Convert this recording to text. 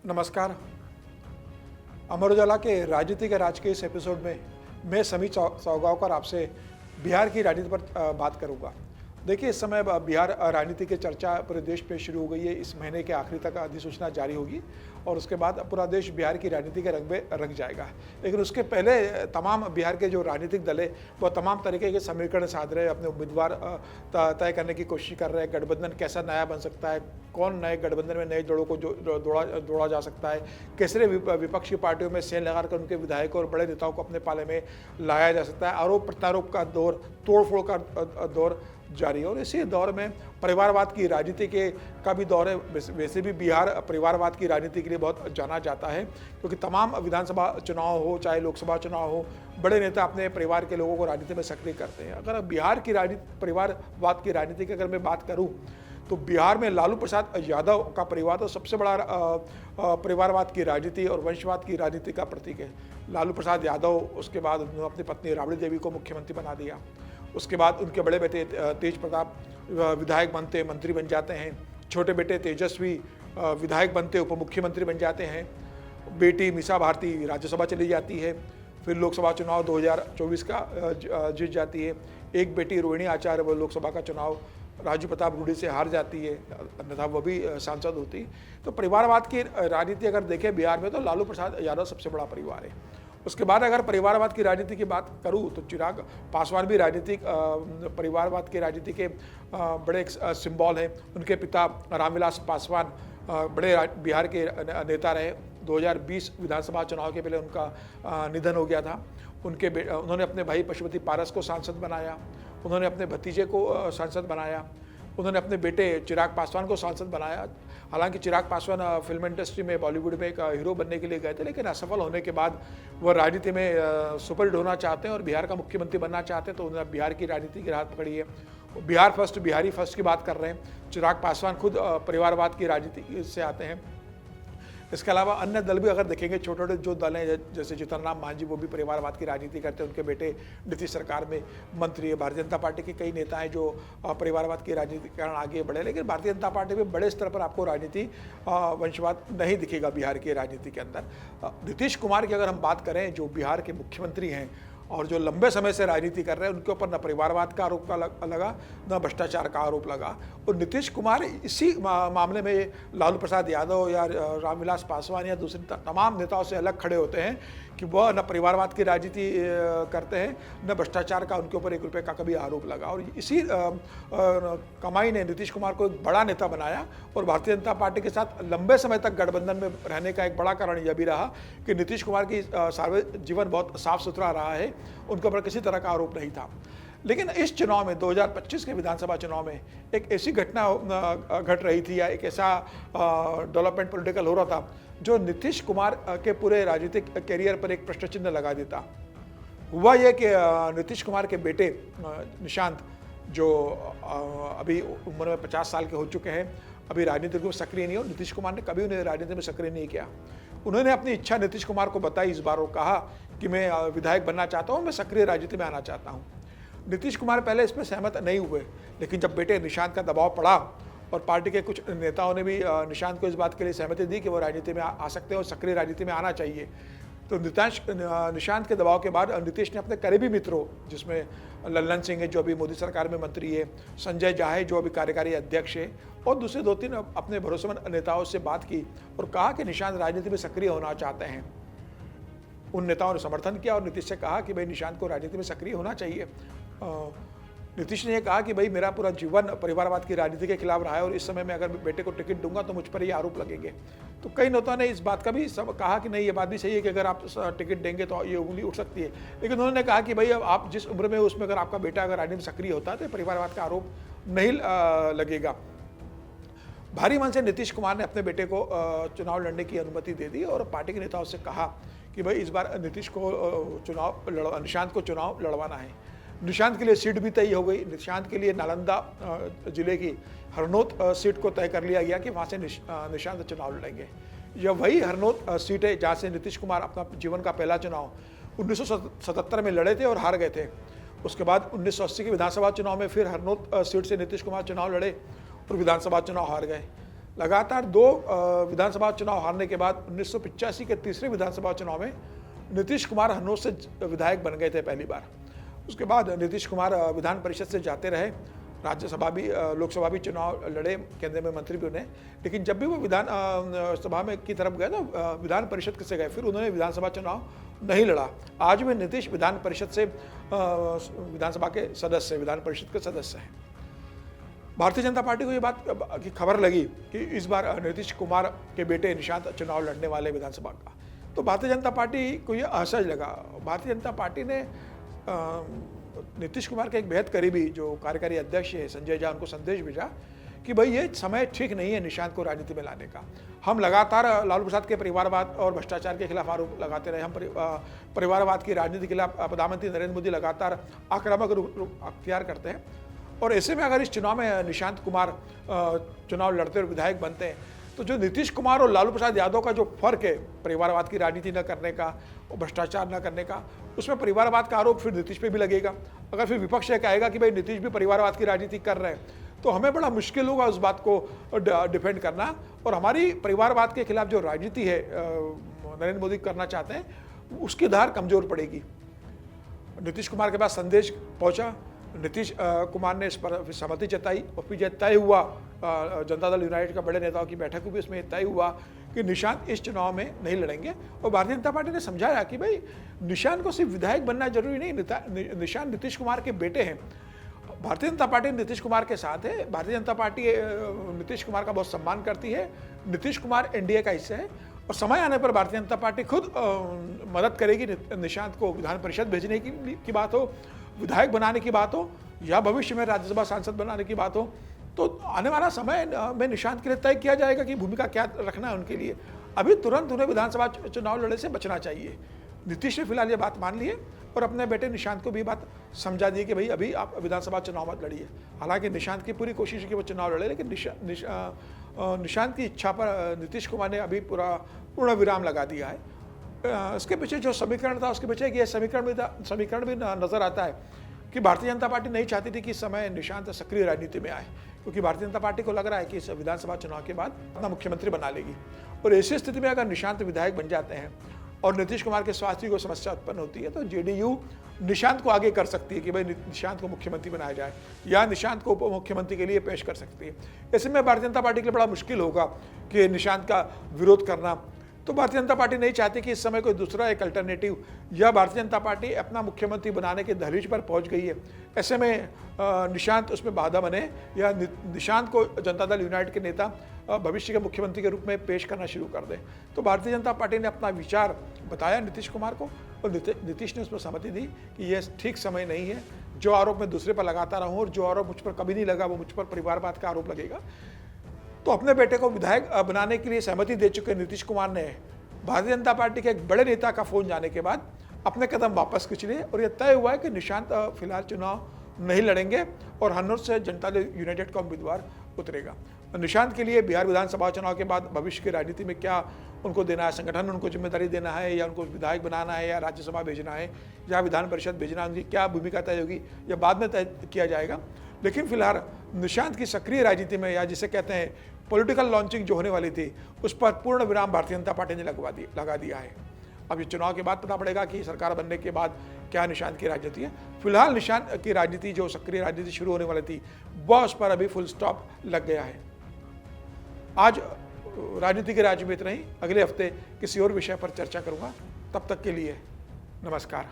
नमस्कार। अमर उजाला के राजनीति के राज के इस एपिसोड में मैं समीर सावगावकर आपसे बिहार की राजनीति पर बात करूंगा। देखिए, इस समय बिहार राजनीति की चर्चा पूरे देश में शुरू हो गई है। इस महीने के आखिरी तक अधिसूचना जारी होगी और उसके बाद पूरा देश बिहार की राजनीति के रंग में रंग जाएगा। लेकिन उसके पहले तमाम बिहार के जो राजनीतिक दल है वो तमाम तरीके के समीकरण साध रहे हैं, अपने उम्मीदवार तय करने की कोशिश कर रहे हैं। गठबंधन कैसा नया बन सकता है, कौन नए गठबंधन में नए जोड़ों को जोड़ा जा सकता है, कैसे विपक्षी पार्टियों में सेल लगाकर उनके विधायकों और बड़े नेताओं को अपने पाले में लाया जा सकता है। आरोप प्रत्यारोप का दौर, तोड़फोड़ का दौर जारी है और इसी दौर में परिवारवाद की राजनीति के का भी दौर है। वैसे भी बिहार परिवारवाद की राजनीति के लिए बहुत जाना जाता है, क्योंकि तमाम विधानसभा चुनाव हो चाहे लोकसभा चुनाव हो, बड़े नेता अपने परिवार के लोगों को राजनीति में सक्रिय करते हैं। अगर बिहार की राजनीति, परिवारवाद की राजनीति की अगर मैं बात करूं तो बिहार में लालू प्रसाद यादव का परिवार तो सबसे बड़ा परिवारवाद की राजनीति और वंशवाद की राजनीति का प्रतीक है। लालू प्रसाद यादव, उसके बाद उन्होंने अपनी पत्नी राबड़ी देवी को मुख्यमंत्री बना दिया। उसके बाद उनके बड़े बेटे तेज प्रताप विधायक बनते मंत्री बन जाते हैं। छोटे बेटे तेजस्वी विधायक बनते उप मुख्यमंत्री बन जाते हैं। बेटी मीसा भारती राज्यसभा चली जाती है, फिर लोकसभा चुनाव 2024 का जीत जाती है। एक बेटी रोहिणी आचार्य वो लोकसभा का चुनाव राजू प्रताप रूडी से हार जाती है, अन्यथा वो भी सांसद होती। तो परिवारवाद की राजनीति अगर देखें बिहार में तो लालू प्रसाद यादव सबसे बड़ा परिवार है। उसके बाद अगर परिवारवाद की राजनीति की बात करूं तो चिराग पासवान भी राजनीतिक परिवारवाद की राजनीति के बड़े एक सिंबल हैं। उनके पिता रामविलास पासवान बड़े बिहार के नेता रहे। 2020 विधानसभा चुनाव के पहले उनका निधन हो गया था। उन्होंने अपने भाई पशुपति पारस को सांसद बनाया, उन्होंने अपने भतीजे को सांसद बनाया, उन्होंने अपने बेटे चिराग पासवान को सांसद बनाया। हालांकि चिराग पासवान फिल्म इंडस्ट्री में, बॉलीवुड में एक हीरो बनने के लिए गए थे, लेकिन असफल होने के बाद वह राजनीति में सुपरहिट होना चाहते हैं और बिहार का मुख्यमंत्री बनना चाहते हैं। तो उन्होंने बिहार की राजनीति की राह पकड़ी है। बिहार फर्स्ट, बिहारी फर्स्ट की बात कर रहे हैं। चिराग पासवान खुद परिवारवाद की राजनीति से आते हैं। इसके अलावा अन्य दल भी अगर देखेंगे, छोटे छोटे जो दल हैं जैसे जीतन राम मांझी, वो भी परिवारवाद की राजनीति करते हैं। उनके बेटे नीतीश सरकार में मंत्री है। भारतीय जनता पार्टी के कई नेता हैं जो परिवारवाद की राजनीति के कारण आगे बढ़े, लेकिन भारतीय जनता पार्टी में बड़े स्तर पर आपको राजनीति वंशवाद नहीं दिखेगा बिहार की राजनीति के अंदर। नीतीश कुमार की अगर हम बात करें, जो बिहार के मुख्यमंत्री हैं और जो लंबे समय से राजनीति कर रहे हैं, उनके ऊपर न परिवारवाद का आरोप लगा, न भ्रष्टाचार का आरोप लगा। और नीतीश कुमार इसी मामले में लालू प्रसाद यादव या रामविलास पासवान या दूसरे तमाम नेताओं से अलग खड़े होते हैं कि वह न परिवारवाद की राजनीति करते हैं, न भ्रष्टाचार का उनके ऊपर 1 रुपये का कभी आरोप लगा। और इसी कमाई ने नीतीश कुमार को एक बड़ा नेता बनाया और भारतीय जनता पार्टी के साथ लंबे समय तक गठबंधन में रहने का एक बड़ा कारण यह भी रहा कि नीतीश कुमार की सार्वजनिक जीवन बहुत साफ सुथरा रहा है, उनके ऊपर किसी तरह का आरोप नहीं था। लेकिन इस चुनाव में 2025 के विधानसभा चुनाव में एक ऐसी घटना घट रही थी या एक ऐसा डेवलपमेंट पॉलिटिकल हो रहा था जो नीतीश कुमार के पूरे राजनीतिक कैरियर पर एक प्रश्न चिन्ह लगा देता। हुआ यह कि नीतीश कुमार के बेटे निशांत, जो अभी उम्र में 50 साल के हो चुके हैं, अभी राजनीति में सक्रिय नहीं हो। नीतीश कुमार ने कभी उन्हें राजनीति में सक्रिय नहीं किया। उन्होंने अपनी इच्छा नीतीश कुमार को बताई इस बार और कहा कि मैं विधायक बनना चाहता हूँ, मैं सक्रिय राजनीति में आना चाहता हूँ। नीतीश कुमार पहले इसमें सहमत नहीं हुए, लेकिन जब बेटे निशांत का दबाव पड़ा और पार्टी के कुछ नेताओं ने भी निशांत को इस बात के लिए सहमति दी कि वो राजनीति में आ सकते हैं और सक्रिय राजनीति में आना चाहिए, तो निशांत के दबाव के बाद नीतीश ने अपने करीबी मित्रों, जिसमें लल्लन सिंह है जो अभी मोदी सरकार में मंत्री है, संजय झा है जो अभी कार्यकारी अध्यक्ष है, और दूसरे 2-3 अपने भरोसेमंद नेताओं से बात की और कहा कि निशांत राजनीति में सक्रिय होना चाहते हैं। उन नेताओं ने समर्थन किया और नीतीश से कहा कि भाई निशांत को राजनीति में सक्रिय होना चाहिए। नीतीश ने यह कहा कि भाई मेरा पूरा जीवन परिवारवाद की राजनीति के खिलाफ रहा है और इस समय में अगर बेटे को टिकट दूंगा तो मुझ पर ही आरोप लगेंगे। तो कई नेताओं ने इस बात का भी कहा कि नहीं, ये बात भी सही है कि अगर आप टिकट देंगे तो ये उंगली उठ सकती है। लेकिन उन्होंने कहा कि भाई अब आप जिस उम्र में उसमें अगर आपका बेटा अगर राजनीति में सक्रिय होता है तो परिवारवाद का आरोप नहीं लगेगा। भारी मन से नीतीश कुमार ने अपने बेटे को चुनाव लड़ने की अनुमति दे दी और पार्टी के नेताओं से कहा कि भाई इस बार निशांत को चुनाव लड़वाना है। निशांत के लिए सीट भी तय हो गई। निशांत के लिए नालंदा जिले की हरनौत सीट को तय कर लिया गया कि वहाँ से निशांत चुनाव लड़ेंगे। यह वही हरनौत सीट है जहाँ से नीतीश कुमार अपना जीवन का पहला चुनाव 1977 में लड़े थे और हार गए थे। उसके बाद 1980 के विधानसभा चुनाव में फिर हरनौत सीट से नीतीश कुमार चुनाव लड़े और विधानसभा चुनाव हार गए। लगातार 2 विधानसभा चुनाव हारने के बाद 1985 के तीसरे विधानसभा चुनाव में नीतीश कुमार हरनौत से विधायक बन गए थे पहली बार। उसके बाद नीतीश कुमार विधान परिषद से जाते रहे, राज्यसभा भी लोकसभा भी चुनाव लड़े, केंद्र में मंत्री भी बने, लेकिन जब भी वो विधान सभा में की तरफ गए तो विधान परिषद से गए, फिर उन्होंने विधानसभा चुनाव नहीं लड़ा। आज भी नीतीश विधान परिषद से विधानसभा के सदस्य, विधान परिषद के सदस्य हैं। भारतीय जनता पार्टी को ये बात की खबर लगी कि इस बार नीतीश कुमार के बेटे निशांत चुनाव लड़ने वाले विधानसभा का, तो भारतीय जनता पार्टी को ये असहज लगा। भारतीय जनता पार्टी ने नीतीश कुमार के एक बेहद करीबी जो कार्यकारी अध्यक्ष है संजय झा, उनको संदेश भेजा कि भाई ये समय ठीक नहीं है निशांत को राजनीति में लाने का। हम लगातार लालू प्रसाद के परिवारवाद और भ्रष्टाचार के खिलाफ आरोप लगाते रहे, हम परिवारवाद की राजनीति के खिलाफ प्रधानमंत्री नरेंद्र मोदी लगातार आक्रामक रूप अख्तियार करते हैं, और ऐसे में अगर इस चुनाव में निशांत कुमार चुनाव लड़ते और विधायक बनते हैं तो जो नीतीश कुमार और लालू प्रसाद यादव का जो फर्क है, परिवारवाद की राजनीति न करने का और भ्रष्टाचार न करने का, उसमें परिवारवाद का आरोप फिर नीतीश पे भी लगेगा। अगर फिर विपक्ष ये कहेगा कि भाई नीतीश भी परिवारवाद की राजनीति कर रहे हैं, तो हमें बड़ा मुश्किल होगा उस बात को डिफेंड करना, और हमारी परिवारवाद के खिलाफ जो राजनीति है नरेंद्र मोदी करना चाहते हैं, उसकी धार कमजोर पड़ेगी। नीतीश कुमार के पास संदेश पहुंचा, नीतीश कुमार ने इस पर सहमति जताई, और फिर तय हुआ जनता दल यूनाइटेड का बड़े नेताओं की बैठक भी इसमें तय हुआ कि निशांत इस चुनाव में नहीं लड़ेंगे। और भारतीय जनता पार्टी ने समझाया कि भाई निशांत को सिर्फ विधायक बनना जरूरी नहीं, निशांत नीतीश कुमार के बेटे हैं। भारतीय जनता पार्टी नीतीश कुमार के साथ है, भारतीय जनता पार्टी नीतीश कुमार का बहुत सम्मान करती है, नीतीश कुमार एनडीए का हिस्सा है, और समय आने पर भारतीय जनता पार्टी खुद मदद करेगी। निशांत को विधान परिषद भेजने की बात हो, विधायक बनाने की बात हो, या भविष्य में राज्यसभा सांसद बनाने की बात हो, तो आने वाला समय में निशांत के लिए तय किया जाएगा कि भूमिका क्या रखना है उनके लिए। अभी तुरंत उन्हें विधानसभा चुनाव लड़ने से बचना चाहिए। नीतीश ने फिलहाल ये बात मान ली है और अपने बेटे निशांत को भी बात समझा दी कि भाई अभी आप विधानसभा चुनाव मत लड़िए। हालांकि निशांत की पूरी कोशिश है कि वो चुनाव लड़े, लेकिन निशांत की इच्छा पर नीतीश कुमार ने अभी पूर्ण विराम लगा दिया है। इसके पीछे जो समीकरण था, उसके पीछे ये समीकरण भी नजर आता है कि भारतीय जनता पार्टी नहीं चाहती थी कि इस समय निशांत सक्रिय राजनीति में आए, क्योंकि भारतीय जनता पार्टी को लग रहा है कि इस विधानसभा चुनाव के बाद अपना मुख्यमंत्री बना लेगी। और ऐसी स्थिति में अगर निशांत विधायक बन जाते हैं और नीतीश कुमार के स्वास्थ्य को समस्या उत्पन्न होती है, तो जेडीयू निशांत को आगे कर सकती है कि भाई निशांत को मुख्यमंत्री बनाया जाए, या निशांत को उप मुख्यमंत्री के लिए पेश कर सकती है। ऐसे में भारतीय जनता पार्टी के लिए बड़ा मुश्किल होगा कि निशांत का विरोध करना। तो भारतीय जनता पार्टी नहीं चाहती कि इस समय कोई दूसरा एक अल्टरनेटिव, या भारतीय जनता पार्टी अपना मुख्यमंत्री बनाने के दहलीज पर पहुंच गई है, ऐसे में निशांत उसमें बाधा बने, या निशांत को जनता दल यूनाइटेड के नेता भविष्य के मुख्यमंत्री के रूप में पेश करना शुरू कर दे। तो भारतीय जनता पार्टी ने अपना विचार बताया नीतीश कुमार को, और नीतीश ने उस पर सहमति दी कि यह ठीक समय नहीं है। जो आरोप मैं दूसरे पर लगाता रहूँ और जो आरोप मुझ पर कभी नहीं लगा वो मुझ पर परिवारवाद का आरोप लगेगा। तो अपने बेटे को विधायक बनाने के लिए सहमति दे चुके नीतीश कुमार ने भारतीय जनता पार्टी के एक बड़े नेता का फोन जाने के बाद अपने कदम वापस खींच लिए, और यह तय हुआ है कि निशांत फिलहाल चुनाव नहीं लड़ेंगे और हरनौत से जनता दल यूनाइटेड का उम्मीदवार उतरेगा। निशांत के लिए बिहार विधानसभा चुनाव के बाद भविष्य की राजनीति में क्या उनको देना है, संगठन उनको जिम्मेदारी देना है, या उनको विधायक बनाना है, या राज्यसभा भेजना है, या विधान परिषद भेजना है, उनकी क्या भूमिका तय होगी, या बाद में तय किया जाएगा। लेकिन फिलहाल निशांत की सक्रिय राजनीति में, या जिसे कहते हैं पॉलिटिकल लॉन्चिंग जो होने वाली थी, उस पर पूर्ण विराम भारतीय जनता पार्टी ने लगा दिया है। अब ये चुनाव के बाद पता पड़ेगा कि सरकार बनने के बाद क्या निशांत की राजनीति है। फिलहाल निशांत की राजनीति, जो सक्रिय राजनीति शुरू होने वाली थी, वह उस पर अभी फुल स्टॉप लग गया है। आज राजनीति के राज्य में इतना ही। अगले हफ्ते किसी और विषय पर चर्चा करूंगा। तब तक के लिए नमस्कार।